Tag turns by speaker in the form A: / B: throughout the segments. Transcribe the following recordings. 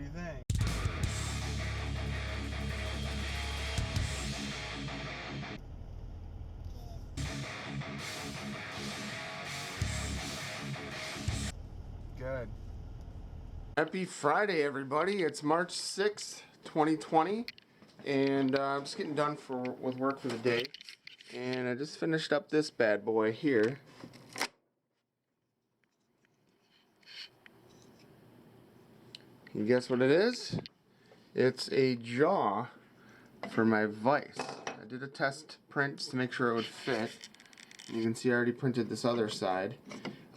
A: you think? Good.
B: Happy Friday, everybody. It's March 6th, 2020, and I'm just getting done with work for the day, and I just finished up this bad boy here. You guess what it is? It's a jaw for my vise. I did a test print just to make sure it would fit. You can see I already printed this other side.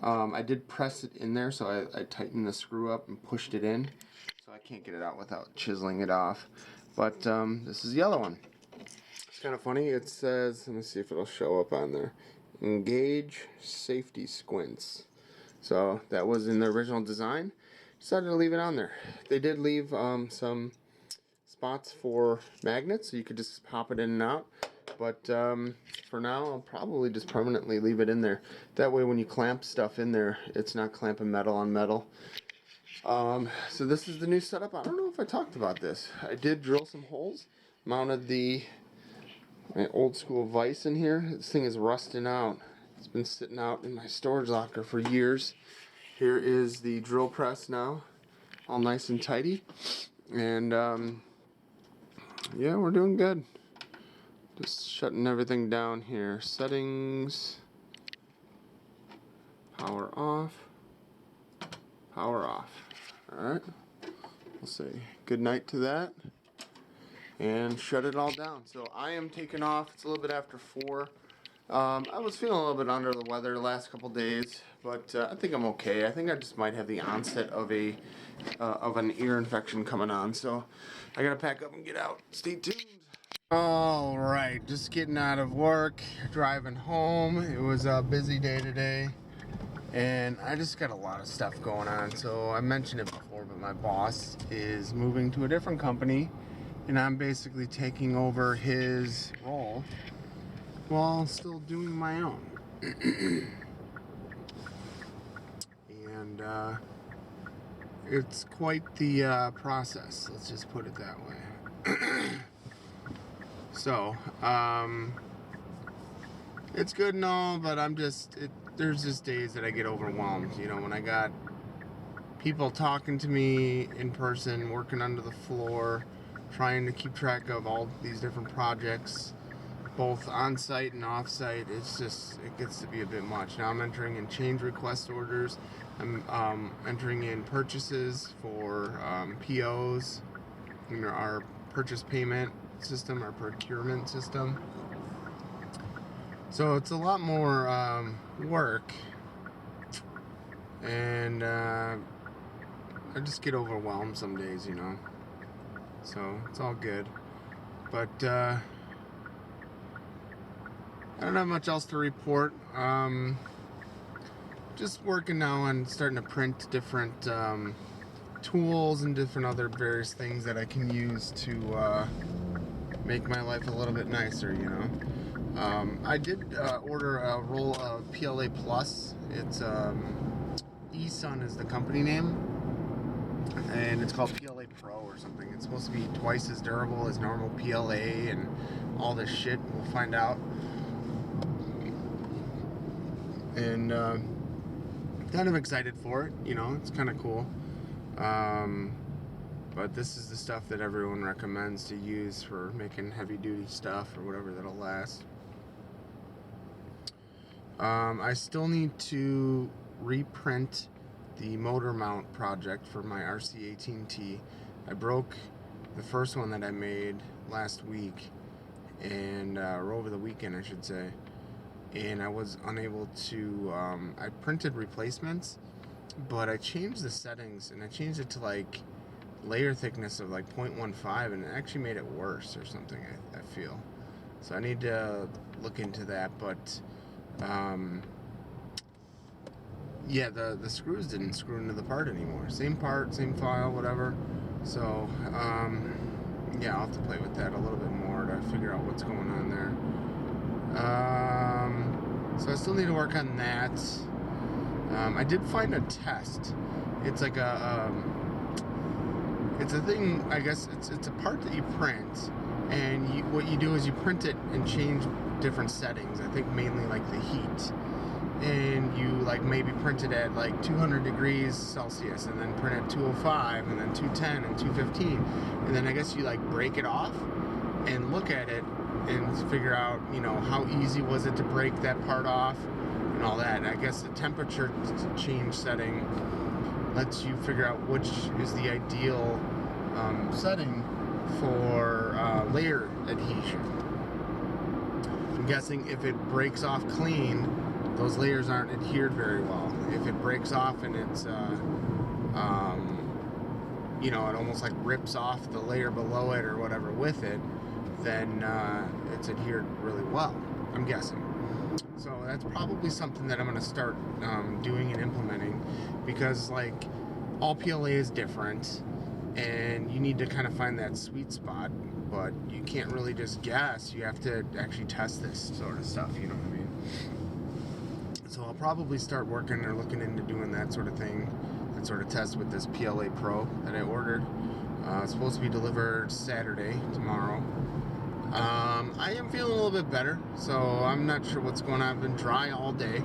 B: I did press it in there, so I tightened the screw up and pushed it in. So I can't get it out without chiseling it off. But this is the other one. It's kind of funny. It says, let me see if it'll show up on there, Engage Safety Squints. So that was in the original design. Decided to leave it on there. They did leave some spots for magnets, so you could just pop it in and out. But for now, I'll probably just permanently leave it in there. That way when you clamp stuff in there, it's not clamping metal on metal. So this is the new setup. I don't know if I talked about this. I did drill some holes, mounted my old school vise in here. This thing is rusting out. It's been sitting out in my storage locker for years. Here is the drill press now, all nice and tidy. And yeah, we're doing good. Just shutting everything down here. Settings, power off, power off. Alright, we'll say good night to that and shut it all down. So I am taking off. It's a little bit after 4. I was feeling a little bit under the weather the last couple days, but I think I'm okay. I think I just might have the onset of an ear infection coming on. So I gotta pack up and get out. Stay tuned. Alright, just getting out of work, driving home. It was a busy day today, and I just got a lot of stuff going on. So I mentioned it before, but my boss is moving to a different company, and I'm basically taking over his role while still doing my own. And it's quite the process, let's just put it that way. So, it's good and all, but there's just days that I get overwhelmed, you know, when I got people talking to me in person, working under the floor, trying to keep track of all these different projects, both on-site and off-site. It gets to be a bit much. Now I'm entering in change request orders. I'm entering in purchases for POs, our purchase payment system, our procurement system. So it's a lot more work, and I just get overwhelmed some days, you know. So it's all good, but I don't have much else to report. Just working now on starting to print different tools and different other various things that I can use to make my life a little bit nicer, you know. I did order a roll of PLA Plus. It's eSun is the company name, and it's called PLA Pro or something. It's supposed to be twice as durable as normal PLA and all this shit. We'll find out. And kind of excited for it, you know. It's kind of cool. But this is the stuff that everyone recommends to use for making heavy duty stuff or whatever that'll last. I still need to reprint the motor mount project for my RC18T. I broke the first one that I made last week, and or over the weekend I should say, and I was unable to, I printed replacements, but I changed the settings, and I changed it to like layer thickness of like 0.15, and it actually made it worse or something, I feel. So I need to look into that, but yeah, the screws didn't screw into the part anymore. Same part, same file, whatever. So yeah, I'll have to play with that a little bit more to figure out what's going on there. So I still need to work on that. I did find a test. It's like It's a thing, I guess, it's a part that you print, and what you do is you print it and change different settings. I think mainly like the heat. And you like maybe print it at like 200 degrees Celsius, and then print at 205, and then 210 and 215, and then I guess you like break it off and look at it and figure out, you know, how easy was it to break that part off and all that. And I guess the temperature change setting lets you figure out which is the ideal setting for layer adhesion. I'm guessing if it breaks off clean, those layers aren't adhered very well. If it breaks off and it's, you know, it almost like rips off the layer below it or whatever with it, then it's adhered really well, I'm guessing. So that's probably something that I'm going to start doing and implementing, because like all PLA is different and you need to kind of find that sweet spot, but you can't really just guess. You have to actually test this sort of stuff, you know what I mean? So I'll probably start working or looking into doing that sort of thing, that sort of test with this PLA Pro that I ordered. It's supposed to be delivered Saturday, tomorrow. I am feeling a little bit better, so I'm not sure what's going on. I've been dry all day.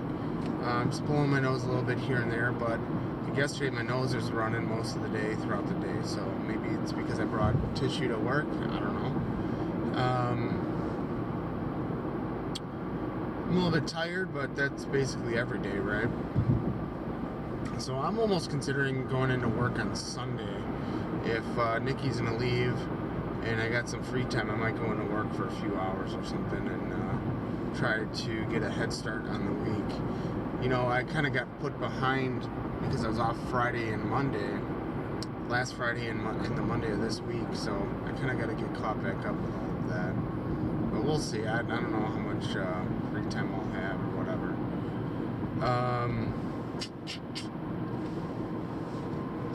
B: I'm just blowing my nose a little bit here and there, but yesterday my nose was running most of the day, throughout the day, so maybe it's because I brought tissue to work. I don't know. I'm a little bit tired, but that's basically every day, right? So I'm almost considering going into work on Sunday. If Nikki's gonna leave and I got some free time, I might go into work for a few hours or something and try to get a head start on the week. You know, I kind of got put behind because I was off Friday and Monday, last Friday and the Monday of this week, so I kind of got to get caught back up with all of that. But we'll see. I don't know how much free time I'll have or whatever.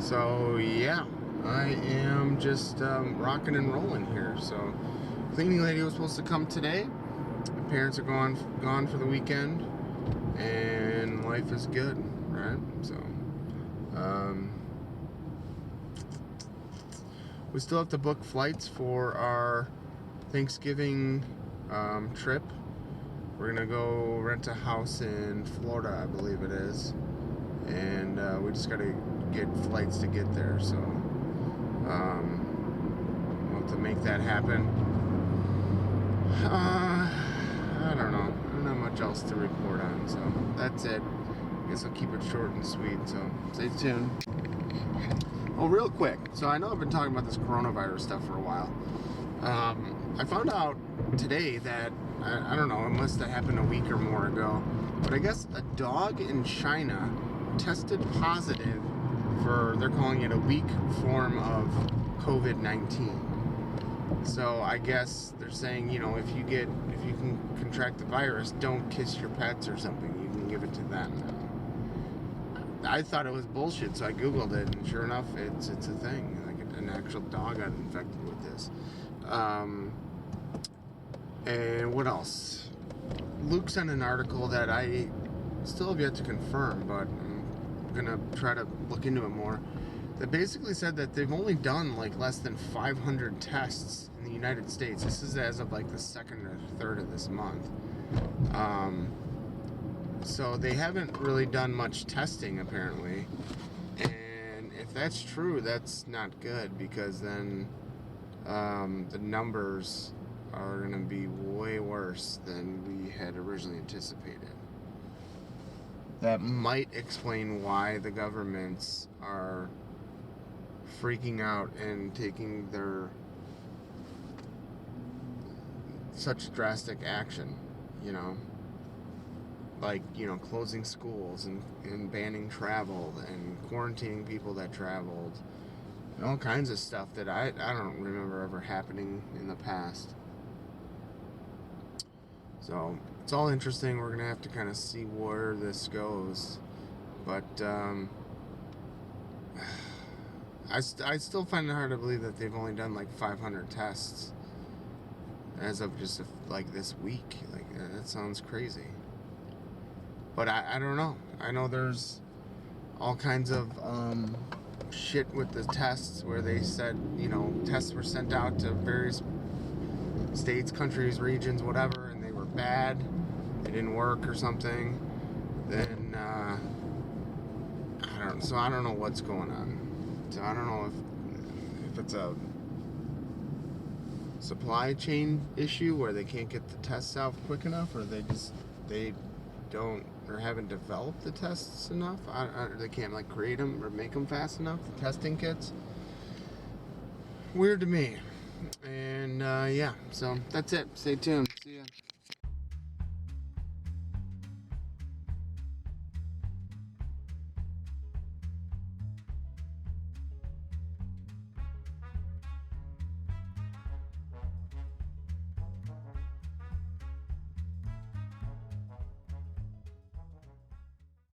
B: So yeah, I am just rocking and rolling here. So cleaning lady was supposed to come today. My parents are gone for the weekend, and life is good, right? So we still have to book flights for our Thanksgiving trip. We're gonna go rent a house in Florida, I believe it is, and we just gotta get flights to get there. So we'll have to make that happen. I don't know. I don't have much else to report on, so that's it. I guess I'll keep it short and sweet, so stay tuned. Oh, real quick. So I know I've been talking about this coronavirus stuff for a while. I found out today that, I don't know, it must have happened a week or more ago, but I guess a dog in China tested positive for, they're calling it a weak form of COVID-19. So I guess they're saying, you know, if you can contract the virus, don't kiss your pets or something. You can give it to them now. I thought it was bullshit, so I googled it, and sure enough, it's a thing. Like an actual dog got infected with this. And what else? Luke sent an article that I still have yet to confirm, but I'm gonna try to look into it more. That basically said that they've only done like less than 500 tests in the United States. This is as of like the 2nd or 3rd of this month. So they haven't really done much testing apparently. And if that's true, that's not good, because then the numbers are going to be way worse than we had originally anticipated. That might explain why the governments are freaking out and taking their such drastic action, you know, like, you know, closing schools and banning travel and quarantining people that traveled, and all kinds of stuff that I don't remember ever happening in the past. So it's all interesting. We're gonna have to kind of see where this goes, but I still find it hard to believe that they've only done like 500 tests as of just like this week. Like, that sounds crazy. But I don't know. I know there's all kinds of shit with the tests where they said, you know, tests were sent out to various states, countries, regions, whatever, and they were bad, they didn't work or something, then I don't know what's going on. So I don't know if it's a supply chain issue where they can't get the tests out quick enough, or they don't or haven't developed the tests enough. They can't like create them or make them fast enough. The testing kits. Weird to me. And yeah, so that's it. Stay tuned.